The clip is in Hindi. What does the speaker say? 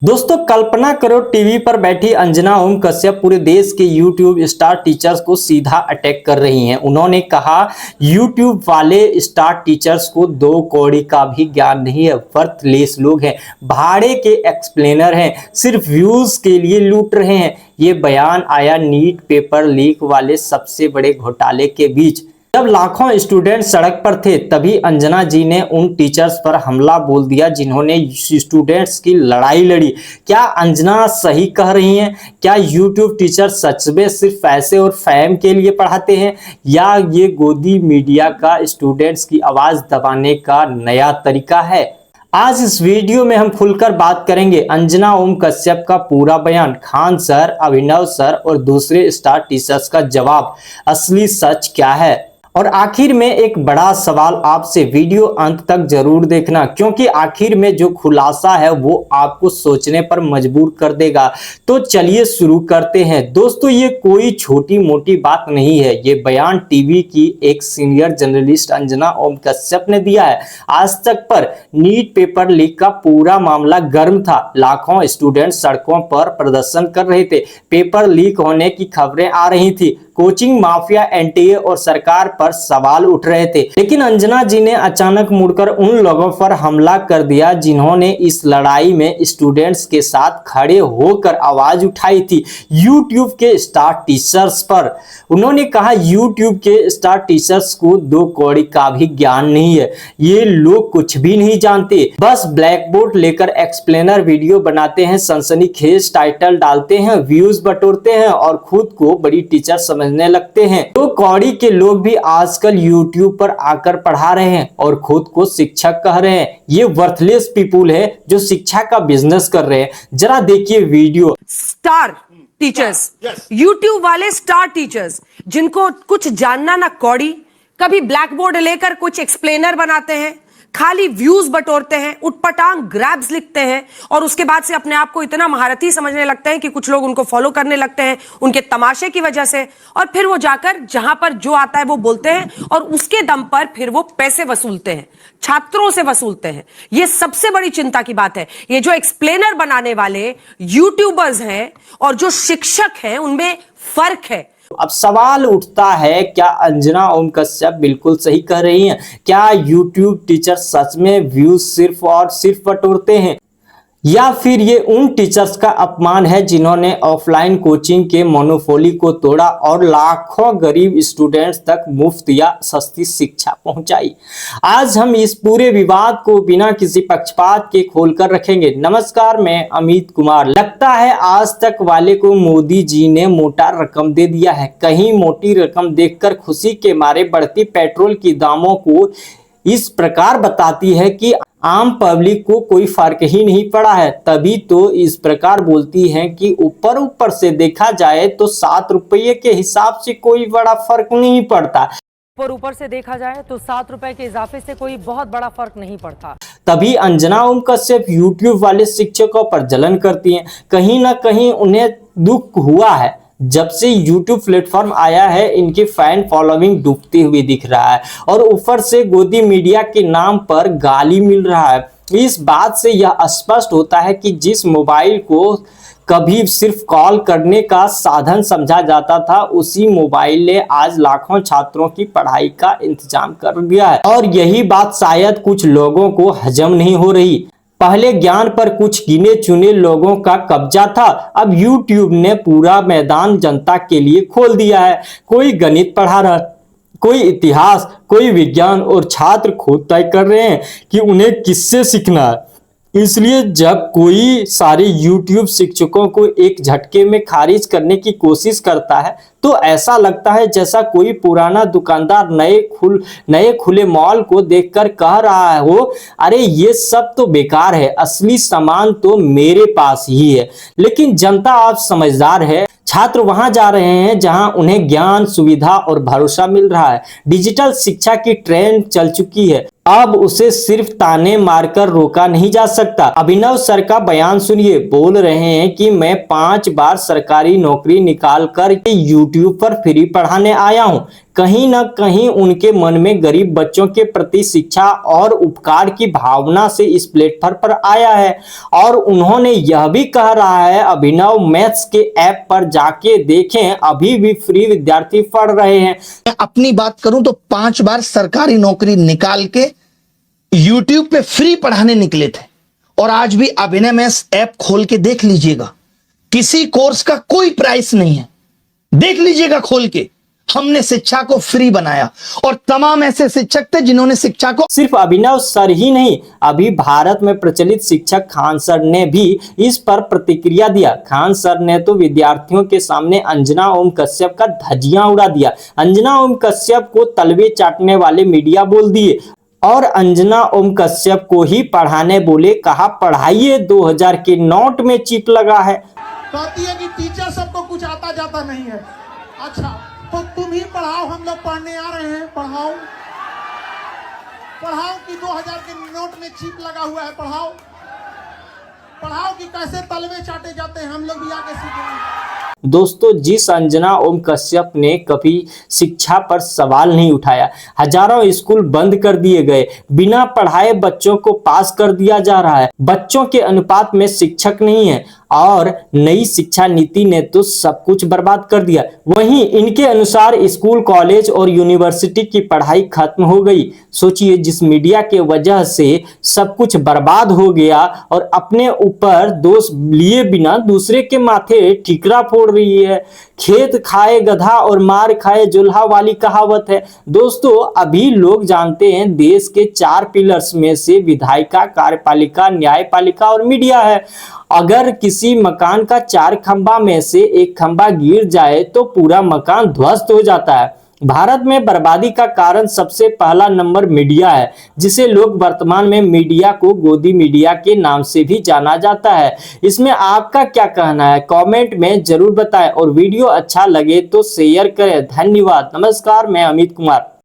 दोस्तों कल्पना करो टीवी पर बैठी अंजना ओम कश्यप पूरे देश के YouTube स्टार टीचर्स को सीधा अटैक कर रही हैं। उन्होंने कहा YouTube वाले स्टार टीचर्स को दो कौड़ी का भी ज्ञान नहीं है, वर्थलेस लोग हैं, भाड़े के एक्सप्लेनर हैं, सिर्फ व्यूज के लिए लूट रहे हैं। ये बयान आया नीट पेपर लीक वाले सबसे बड़े घोटाले के बीच। जब लाखों स्टूडेंट सड़क पर थे तभी अंजना जी ने उन टीचर्स पर हमला बोल दिया जिन्होंने स्टूडेंट्स की लड़ाई लड़ी। क्या अंजना सही कह रही हैं? क्या YouTube टीचर सच में सिर्फ पैसे और फेम के लिए पढ़ाते हैं या ये गोदी मीडिया का स्टूडेंट्स की आवाज दबाने का नया तरीका है? आज इस वीडियो में हम खुलकर बात करेंगे अंजना ओम कश्यप का पूरा बयान, खान सर, अभिनव सर और दूसरे स्टार टीचर्स का जवाब, असली सच क्या है। और आखिर में एक बड़ा सवाल आपसे, वीडियो अंत तक जरूर देखना क्योंकि आखिर में जो खुलासा है वो आपको सोचने पर मजबूर कर देगा। तो चलिए शुरू करते हैं। दोस्तों ये कोई छोटी मोटी बात नहीं है, ये बयान टीवी की एक सीनियर जर्नलिस्ट अंजना ओम कश्यप ने दिया है। आज तक पर नीट पेपर लीक का पूरा मामला गर्म था, लाखों स्टूडेंट सड़कों पर प्रदर्शन कर रहे थे, पेपर लीक होने की खबरें आ रही थी, कोचिंग माफिया, एनटीए और सरकार पर सवाल उठ रहे थे। लेकिन अंजना जी ने अचानक मुड़कर उन लोगों पर हमला कर दिया जिन्होंने इस लड़ाई में स्टूडेंट्स के साथ खड़े होकर आवाज उठाई थी, YouTube के स्टार टीचर्स पर। उन्होंने कहा YouTube के स्टार टीचर्स को दो कौड़ी का भी ज्ञान नहीं है, ये लोग कुछ भी नहीं जानते, बस ब्लैक बोर्ड लेकर एक्सप्लेनर वीडियो बनाते हैं, सनसनीखेज टाइटल डालते हैं, व्यूज बटोरते हैं और खुद को बड़ी टीचर समझने लगते हैं। तो कौड़ी के लोग भी आजकल YouTube पर आकर पढ़ा रहे हैं और खुद को शिक्षक कह रहे हैं। ये वर्थलेस पीपुल है जो शिक्षा का बिजनेस कर रहे हैं। जरा देखिए वीडियो। स्टार टीचर्स, YouTube वाले स्टार टीचर्स जिनको कुछ जानना ना कौड़ी, कभी ब्लैक बोर्ड लेकर कुछ एक्सप्लेनर बनाते हैं, खाली व्यूज बटोरते हैं, उटपटांग ग्रैब्स लिखते हैं और उसके बाद से अपने आप को इतना महारथी समझने लगते हैं कि कुछ लोग उनको फॉलो करने लगते हैं उनके तमाशे की वजह से, और फिर वो जाकर जहां पर जो आता है वो बोलते हैं और उसके दम पर फिर वो पैसे वसूलते हैं, छात्रों से वसूलते हैं। ये सबसे बड़ी चिंता की बात है। ये जो एक्सप्लेनर बनाने वाले यूट्यूबर्स हैं और जो शिक्षक हैं उनमें फर्क है। अब सवाल उठता है, क्या अंजना ओम कश्यप बिल्कुल सही कह रही हैं? क्या YouTube टीचर सच में व्यूज सिर्फ और सिर्फ बटोरते हैं या फिर ये उन टीचर्स का अपमान है जिन्होंने ऑफलाइन कोचिंग के मोनोपोली को तोड़ा और लाखों गरीब स्टूडेंट्स तक मुफ्त या सस्ती शिक्षा पहुंचाई? आज हम इस पूरे विवाद को बिना किसी पक्षपात के खोलकर रखेंगे। नमस्कार, मैं अमित कुमार। लगता है आज तक वाले को मोदी जी ने मोटा रकम दे दिया है। कहीं मोटी रकम देखकर खुशी के मारे बढ़ती पेट्रोल की दामों को इस प्रकार बताती है कि आम पब्लिक को कोई फर्क ही नहीं पड़ा है, तभी तो इस प्रकार बोलती हैं कि ऊपर से देखा जाए तो 7 रुपये के हिसाब से कोई बड़ा फर्क नहीं पड़ता। ऊपर से देखा जाए तो 7 रुपए के इजाफे से कोई बहुत बड़ा फर्क नहीं पड़ता। तभी अंजना ओम कश्यप YouTube वाले शिक्षकों पर जलन करती हैं। कहीं ना कहीं उन्हें दुख हुआ है, जब से YouTube प्लेटफॉर्म आया है इनकी फैन फॉलोइंग डूबती हुई दिख रहा है और ऊपर से गोदी मीडिया के नाम पर गाली मिल रहा है। इस बात से यह स्पष्ट होता है कि जिस मोबाइल को कभी सिर्फ कॉल करने का साधन समझा जाता था, उसी मोबाइल ने आज लाखों छात्रों की पढ़ाई का इंतजाम कर दिया है। और यही बात शायद कुछ लोगों को हजम नहीं हो रही। पहले ज्ञान पर कुछ गिने चुने लोगों का कब्जा था, अब YouTube ने पूरा मैदान जनता के लिए खोल दिया है। कोई गणित पढ़ा रहा, कोई इतिहास, कोई विज्ञान और छात्र खुद तय कर रहे हैं कि उन्हें किससे सीखना है। इसलिए जब कोई सारे YouTube शिक्षकों को एक झटके में खारिज करने की कोशिश करता है तो ऐसा लगता है जैसा कोई पुराना दुकानदार नए खुले मॉल को देखकर कह रहा हो, अरे ये सब तो बेकार है, असली सामान तो मेरे पास ही है। लेकिन जनता आप समझदार है, छात्र वहां जा रहे हैं जहां उन्हें ज्ञान, सुविधा और भरोसा मिल रहा है। डिजिटल शिक्षा की ट्रेंड चल चुकी है, अब उसे सिर्फ ताने मारकर रोका नहीं जा सकता। अभिनव सर का बयान सुनिए, बोल रहे हैं कि मैं 5 बार सरकारी नौकरी निकाल कर YouTube पर फ्री पढ़ाने आया हूं। कहीं ना कहीं उनके मन में गरीब बच्चों के प्रति शिक्षा और उपकार की भावना से इस प्लेटफॉर्म पर आया है। और उन्होंने यह भी कह रहा है, अभिनव मैथ्स के ऐप पर जाके देखें, अभी भी फ्री विद्यार्थी पढ़ रहे हैं। मैं अपनी बात करूं तो 5 बार सरकारी नौकरी निकाल के YouTube पे फ्री पढ़ाने निकले थे, और आज भी अभिनव मैथ्स ऐप खोल के देख लीजिएगा, किसी कोर्स का कोई प्राइस नहीं है, देख लीजिएगा खोल के। हमने शिक्षा को फ्री बनाया, और तमाम ऐसे शिक्षक थे जिन्होंने शिक्षा को। सिर्फ अभिनव सर ही नहीं, अभी भारत में प्रचलित शिक्षक खान सर ने भी इस पर प्रतिक्रिया दिया। खान सर ने तो विद्यार्थियों के सामने अंजना ओम कश्यप का धज्जियां उड़ा दिया। अंजना ओम कश्यप को तलवे चाटने वाले मीडिया बोल दिए और अंजना ओम कश्यप को ही पढ़ाने बोले। कहा पढ़ाइए, 2000 के नोट में चिप लगा है। कहती है कि टीचर सबको कुछ आता जाता नहीं है। अच्छा तो तुम ही पढ़ाओ, हम लोग पढ़ने आ रहे हैं, पढ़ाओ पढ़ाओ कि 2000 के नोट में चिप लगा हुआ है, पढ़ाओ पढ़ाओ कि कैसे तलवे चाटे जाते हैं, हम लोग भी आके सीखेंगे। दोस्तों, जिस अंजना ओम कश्यप ने कभी शिक्षा पर सवाल नहीं उठाया, हजारों स्कूल बंद कर दिए गए, बिना पढ़ाए बच्चों को पास कर दिया जा रहा है, बच्चों के अनुपात में शिक्षक नहीं है, और नई शिक्षा नीति ने तो सब कुछ बर्बाद कर दिया। वहीं इनके अनुसार स्कूल, कॉलेज और यूनिवर्सिटी की पढ़ाई खत्म हो गई। सोचिए, जिस मीडिया के वजह से सब कुछ बर्बाद हो गया और अपने ऊपर दोष लिए बिना दूसरे के माथे ठीकरा फोड़ रही है। खेत खाए गधा और मार खाए जुल्हा वाली कहावत है। दोस्तों, अभी लोग जानते हैं देश के 4 पिलर्स में से विधायिका, कार्यपालिका, न्यायपालिका और मीडिया है। अगर किसी मकान का 4 खंभा में से एक खंभा गिर जाए तो पूरा मकान ध्वस्त हो जाता है। भारत में बर्बादी का कारण सबसे पहला नंबर मीडिया है, जिसे लोग वर्तमान में मीडिया को गोदी मीडिया के नाम से भी जाना जाता है। इसमें आपका क्या कहना है, कमेंट में जरूर बताएं, और वीडियो अच्छा लगे तो शेयर करें। धन्यवाद। नमस्कार, मैं अमित कुमार।